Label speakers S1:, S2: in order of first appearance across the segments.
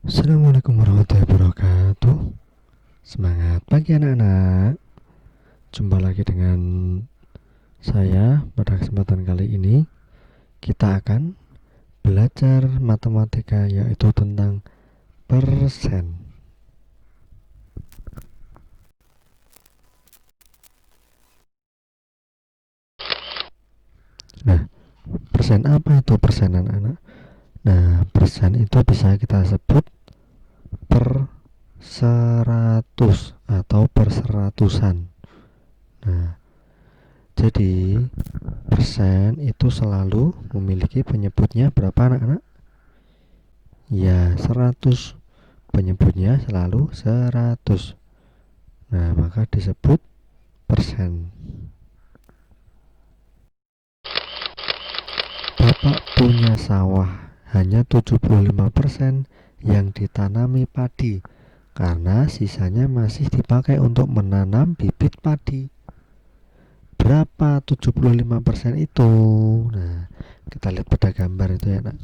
S1: Assalamualaikum warahmatullahi wabarakatuh. Semangat pagi anak-anak. Jumpa lagi dengan saya. Pada kesempatan kali ini kita akan belajar matematika, yaitu tentang persen. Nah, persen apa itu persen anak-anak? Nah, persen itu bisa kita sebut per 100 atau per seratusan. Nah, jadi persen itu selalu memiliki penyebutnya berapa anak-anak? Ya, 100. Penyebutnya selalu 100. Nah, maka disebut persen. Bapak punya sawah, hanya 75% yang ditanami padi, karena sisanya masih dipakai untuk menanam bibit padi. Berapa 75% itu? Nah, kita lihat pada gambar itu ya, nak.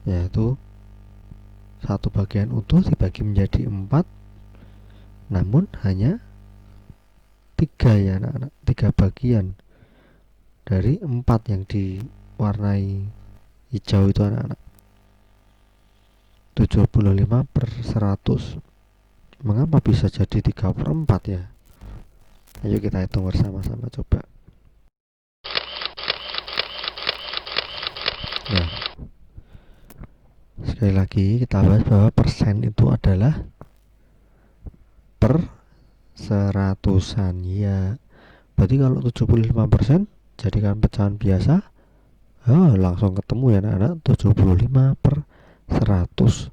S1: Yaitu satu bagian utuh dibagi menjadi 4, namun hanya 3 ya anak-anak, 3 bagian dari 4 yang diwarnai hijau itu anak-anak. 75/100. Mengapa bisa jadi 3/4 ya? Ayo kita hitung bersama-sama coba. Nah, sekali lagi kita bahas bahwa persen itu adalah per seratusan ya. Berarti kalau 75% jadikan pecahan biasa, langsung ketemu ya anak-anak, 75/100.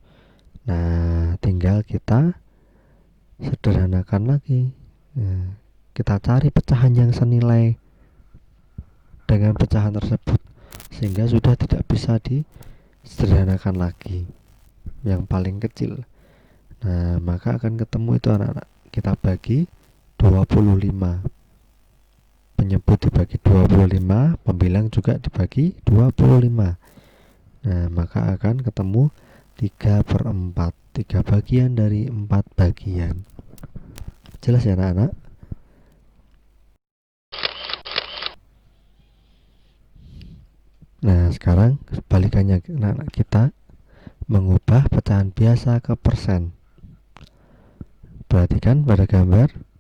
S1: Nah, tinggal kita sederhanakan lagi. Nah, kita cari pecahan yang senilai dengan pecahan tersebut, sehingga sudah tidak bisa disederhanakan lagi yang paling kecil. Nah, maka akan ketemu itu anak-anak. Kita bagi 25. Penyebut dibagi 25, pembilang juga dibagi 25. Nah, maka akan ketemu 3/4. 3 bagian dari 4 bagian. Jelas ya anak-anak? Nah, sekarang kebalikannya, anak-anak, kita mengubah pecahan biasa ke persen. Perhatikan pada gambar.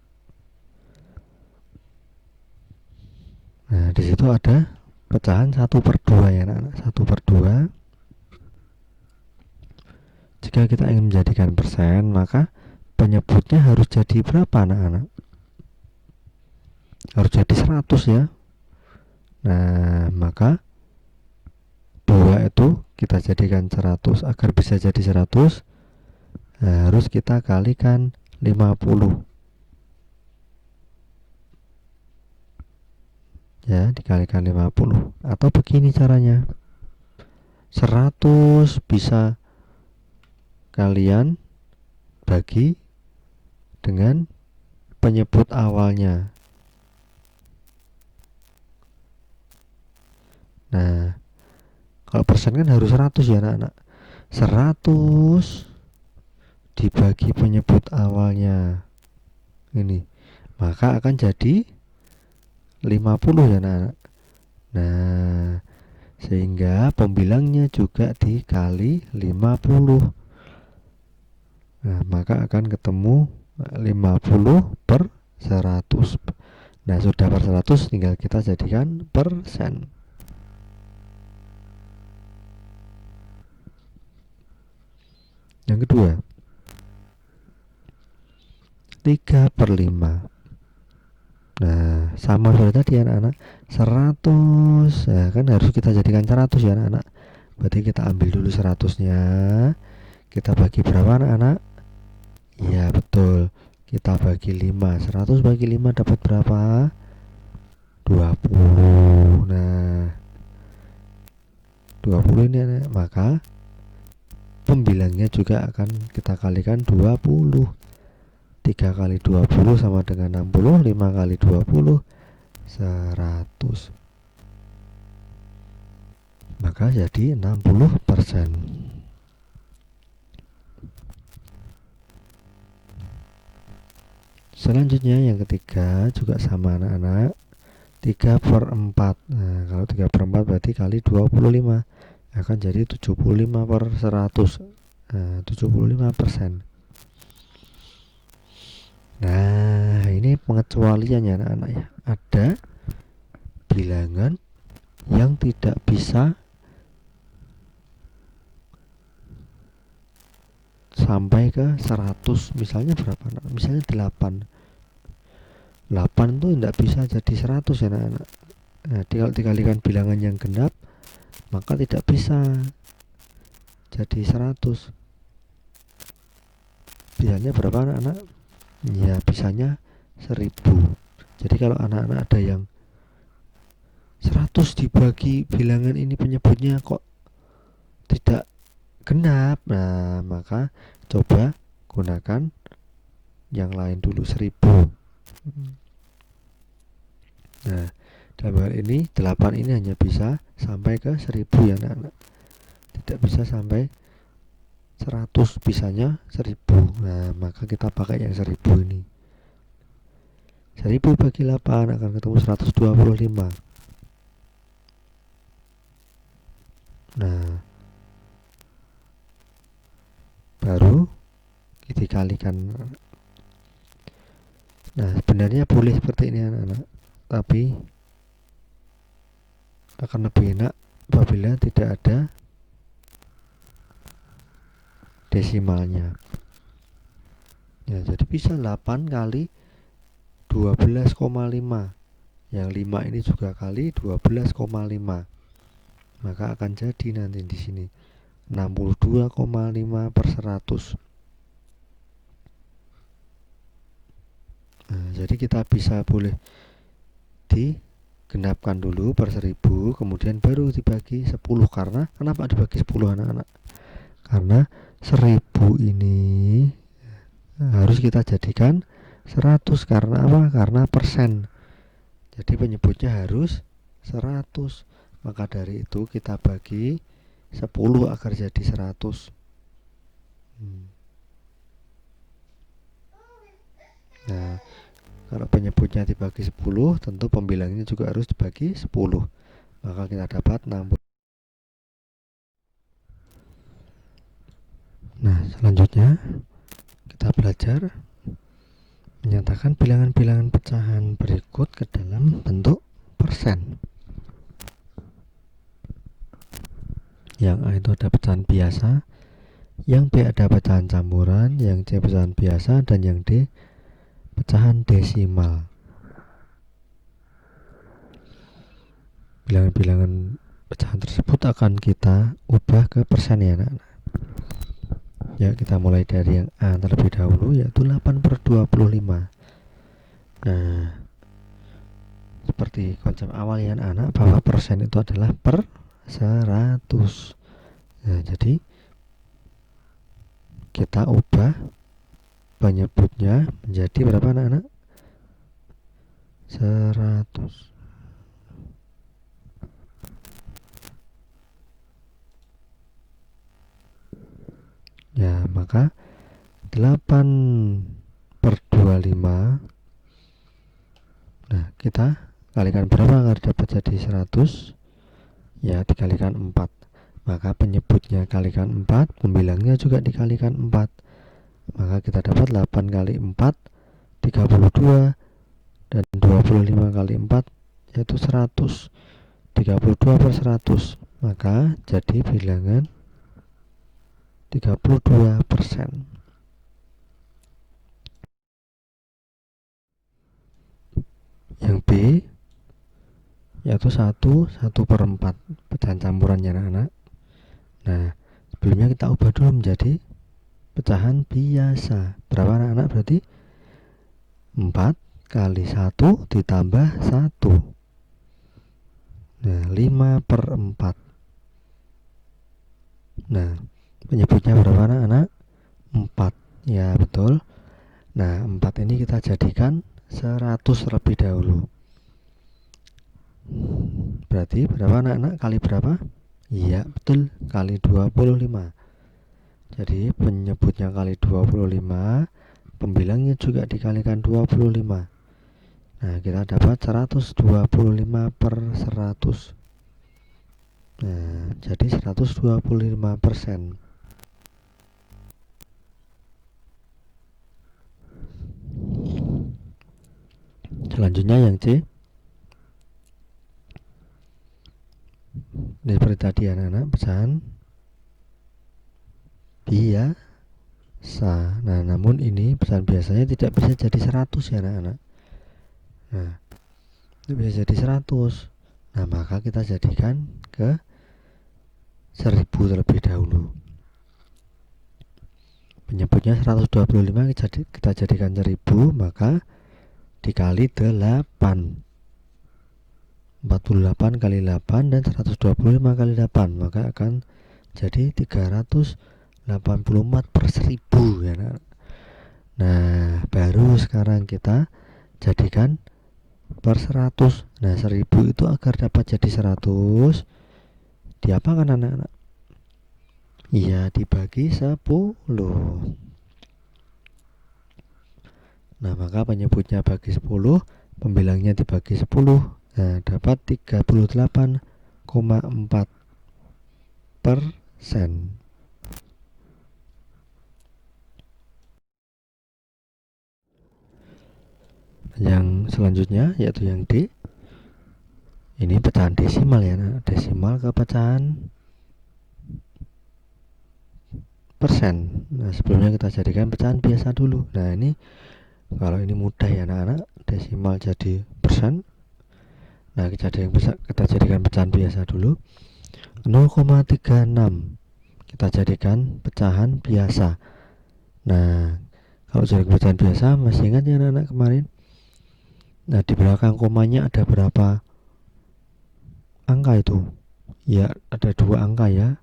S1: Nah, di situ ada pecahan 1/2 ya anak-anak. 1/2. Jika kita ingin menjadikan persen, maka penyebutnya harus jadi berapa anak-anak? Harus jadi 100 ya. Nah, maka 2 itu kita jadikan 100. Agar bisa jadi 100, harus kita kalikan 50. Ya, dikalikan 50. Atau begini caranya. 100 bisa kalian bagi dengan penyebut awalnya. Nah, kalau persen kan harus 100 ya anak-anak. 100 dibagi penyebut awalnya ini, maka akan jadi 50 ya anak-anak. Nah, sehingga pembilangnya juga dikali 50. Nah, maka akan ketemu 50/100. Nah, sudah per 100 tinggal kita jadikan persen. Yang kedua, 3/5. Nah, sama seperti tadi anak-anak. 100 ya, kan harus kita jadikan 100 ya anak-anak. Berarti kita ambil dulu 100-nya. Kita bagi berapa anak-anak? Iya, betul. Kita bagi 5. 100 bagi 5 dapat berapa? 20. Nah, 20 ini anak. Maka pembilangnya juga akan kita kalikan 20. 3 kali 20 sama dengan 60. 5 kali 20 100. maka jadi 60%. Selanjutnya yang ketiga juga sama anak-anak, 3/4. Nah, kalau 3/4 berarti kali 25 akan jadi 75/100. Nah, 75%. Nah, ini pengecualiannya anak-anak ya. Ada bilangan yang tidak bisa sampai ke 100. Misalnya berapa anak? Misalnya 8. 8 itu tidak bisa jadi 100 ya anak-anak. Nah, kalau dikalikan bilangan yang genap maka tidak bisa jadi 100. Bisanya berapa anak-anak? Ya bisanya 1000. Jadi kalau anak-anak ada yang 100 dibagi bilangan ini penyebutnya kok tidak genap, nah maka coba gunakan yang lain dulu, 1000. Nah, dalam hal ini 8 ini hanya bisa sampai ke 1000 ya anak-anak, tidak bisa sampai 100, bisanya 1000. Nah, maka kita pakai yang 1000 ini. 1000 bagi 8 akan ketemu 125. Nah, baru dikalikan. Nah, sebenarnya boleh seperti ini anak-anak, tapi akan lebih enak apabila tidak ada desimalnya. Ya, jadi bisa 8 kali 12,5. Yang 5 ini juga kali 12,5. Maka akan jadi nanti di sini 62,5/100. Nah, jadi kita bisa boleh digenapkan dulu per 1000, kemudian baru dibagi 10. Karena kenapa dibagi 10 anak-anak? Karena 1000 ini harus kita jadikan 100. Karena apa? Karena persen. Jadi penyebutnya harus 100. Maka dari itu kita bagi 10 agar jadi 100. Nah, kalau penyebutnya dibagi 10, tentu pembilangnya juga harus dibagi 10. Maka kita dapat 60. Nah, selanjutnya kita belajar menyatakan bilangan-bilangan pecahan berikut ke dalam bentuk persen. Yang A itu ada pecahan biasa, yang B ada pecahan campuran, yang C pecahan biasa, dan yang D pecahan desimal. Bilangan-bilangan pecahan tersebut akan kita ubah ke persen ya anak-anak. Ya, kita mulai dari yang A terlebih dahulu, yaitu 8/25. Nah, seperti konsep awal ya anak-anak, bahwa persen itu adalah per 100. Nah, jadi kita ubah penyebutnya menjadi berapa anak-anak? 100. Ya, maka 8/25. Nah, kita kalikan berapa agar dapat jadi 100? Ya, dikalikan 4. Maka penyebutnya kalikan 4, pembilangnya juga dikalikan 4. Maka kita dapat 8 kali 4 32, dan 25 kali 4 yaitu 100. 32/100. Maka jadi bilangan 32%. Yang B yaitu 1/4 pecahan campurannya anak-anak. Nah, sebelumnya kita ubah dulu menjadi pecahan biasa. Berapa anak-anak? Berarti 4 kali 1 ditambah 1. Nah, 5/4. Nah, penyebutnya berapa anak-anak? 4. Ya, betul. Nah, 4 ini kita jadikan 100 terlebih dahulu. Berarti berapa anak-anak? Kali berapa? Iya betul, kali 25. Jadi penyebutnya kali 25, pembilangnya juga dikalikan 25. Nah kita dapat 125/100. Nah jadi 125%. Selanjutnya yang C. Ini seperti tadi anak-anak, pecahan biasa. Nah namun ini pecahan biasanya tidak bisa jadi 100 ya anak-anak. Nah itu bisa jadi 100. Nah maka kita jadikan ke 1000 terlebih dahulu. Penyebutnya 125, kita jadikan 1000, maka dikali 8. 48 kali 8 dan 125 kali 8, maka akan jadi 384/1000 ya. Nah baru sekarang kita jadikan per 100. Nah 1000 itu agar dapat jadi 100, diapakan anak-anak? Iya, dibagi 10. Nah maka penyebutnya bagi 10, pembilangnya dibagi 10. Nah dapat 38,4%. Yang selanjutnya yaitu yang D. Ini pecahan desimal ya, nah, desimal ke pecahan persen. Nah sebelumnya kita jadikan pecahan biasa dulu. Nah ini kalau ini mudah ya anak-anak, desimal jadi persen. Nah kita jadikan pecahan biasa dulu. 0,36 kita jadikan pecahan biasa. Nah kalau jadi pecahan biasa, masih ingat ya anak-anak kemarin? Nah di belakang komanya ada berapa angka itu? Ya ada 2 angka ya,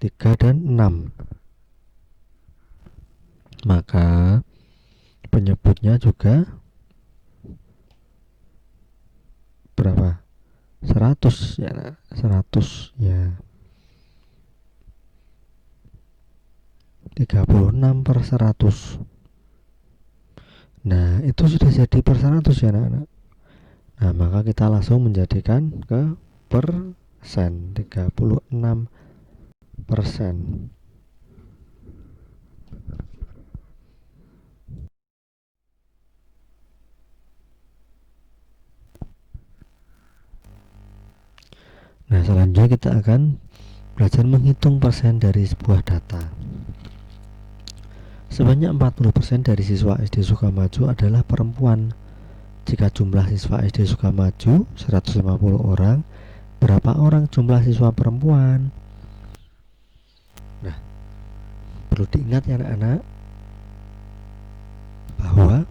S1: 3 dan 6. Maka penyebutnya juga berapa? 100 ya, 100 ya. 36/100. Nah itu sudah jadi per 100 ya anak-anak. Nah maka kita langsung menjadikan ke persen, 36%. Nah selanjutnya kita akan belajar menghitung persen dari sebuah data. Sebanyak 40% dari siswa SD Sukamaju adalah perempuan. Jika jumlah siswa SD Sukamaju 150 orang, berapa orang jumlah siswa perempuan? Nah, perlu diingat ya anak-anak, bahwa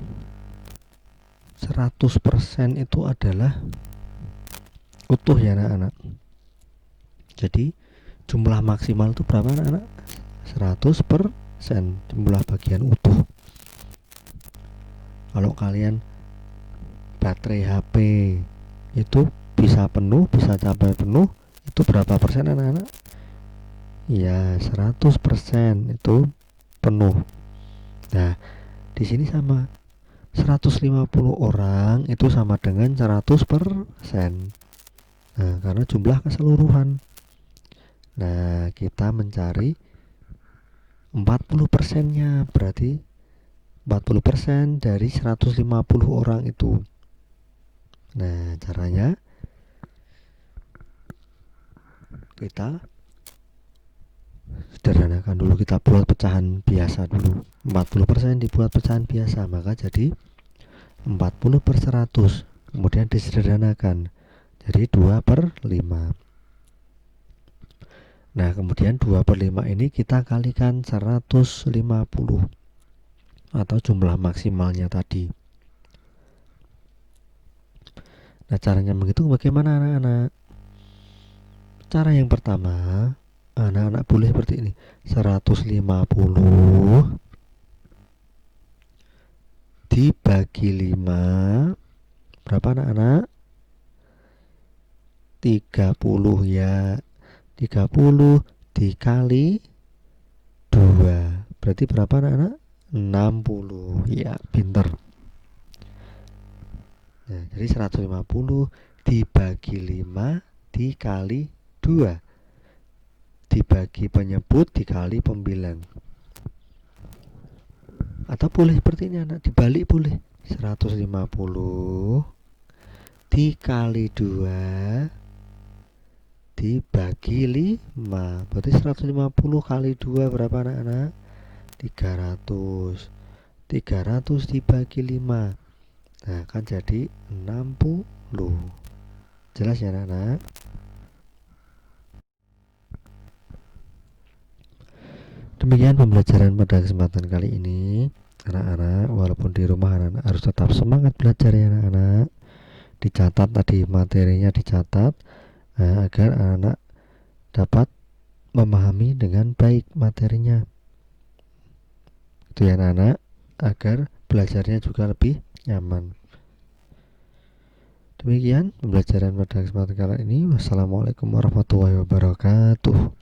S1: 100% itu adalah utuh ya anak-anak. Jadi jumlah maksimal itu berapa anak-anak? 100% jumlah bagian utuh. Kalau kalian baterai HP itu bisa penuh, bisa capai penuh, itu berapa persen anak-anak? Ya 100% itu penuh. Nah di sini sama, 150 orang itu sama dengan 100%. Nah karena jumlah keseluruhan. Nah kita mencari 40%-nya, berarti 40% dari 150 orang itu. Nah caranya kita sederhanakan dulu, kita buat pecahan biasa dulu. 40% dibuat pecahan biasa, maka jadi 40/100. Kemudian disederhanakan jadi 2/5. Nah kemudian 2/5 ini kita kalikan 150 atau jumlah maksimalnya tadi. Nah caranya menghitung bagaimana anak-anak? Cara yang pertama, anak-anak boleh seperti ini, 150 dibagi 5, berapa anak-anak? 30 ya. 30 dikali 2 berarti berapa anak-anak? 60. Ya, pinter. Nah, jadi 150 dibagi 5 dikali 2 dibagi penyebut dikali pembilang. Atau boleh seperti ini anak, dibalik boleh. 150 dikali 2 dibagi 5. Berarti 150 kali 2 berapa anak-anak? 300. 300 dibagi 5. Nah, kan jadi 60. Jelas ya anak-anak? Demikian pembelajaran pada kesempatan kali ini. Anak-anak, walaupun di rumah anak-anak harus tetap semangat belajar ya anak-anak. Dicatat tadi materinya, dicatat agar anak dapat memahami dengan baik materinya. Itu ya anak-anak, agar belajarnya juga lebih nyaman. Demikian pembelajaran pada kesempatan kali ini. Wassalamualaikum warahmatullahi wabarakatuh.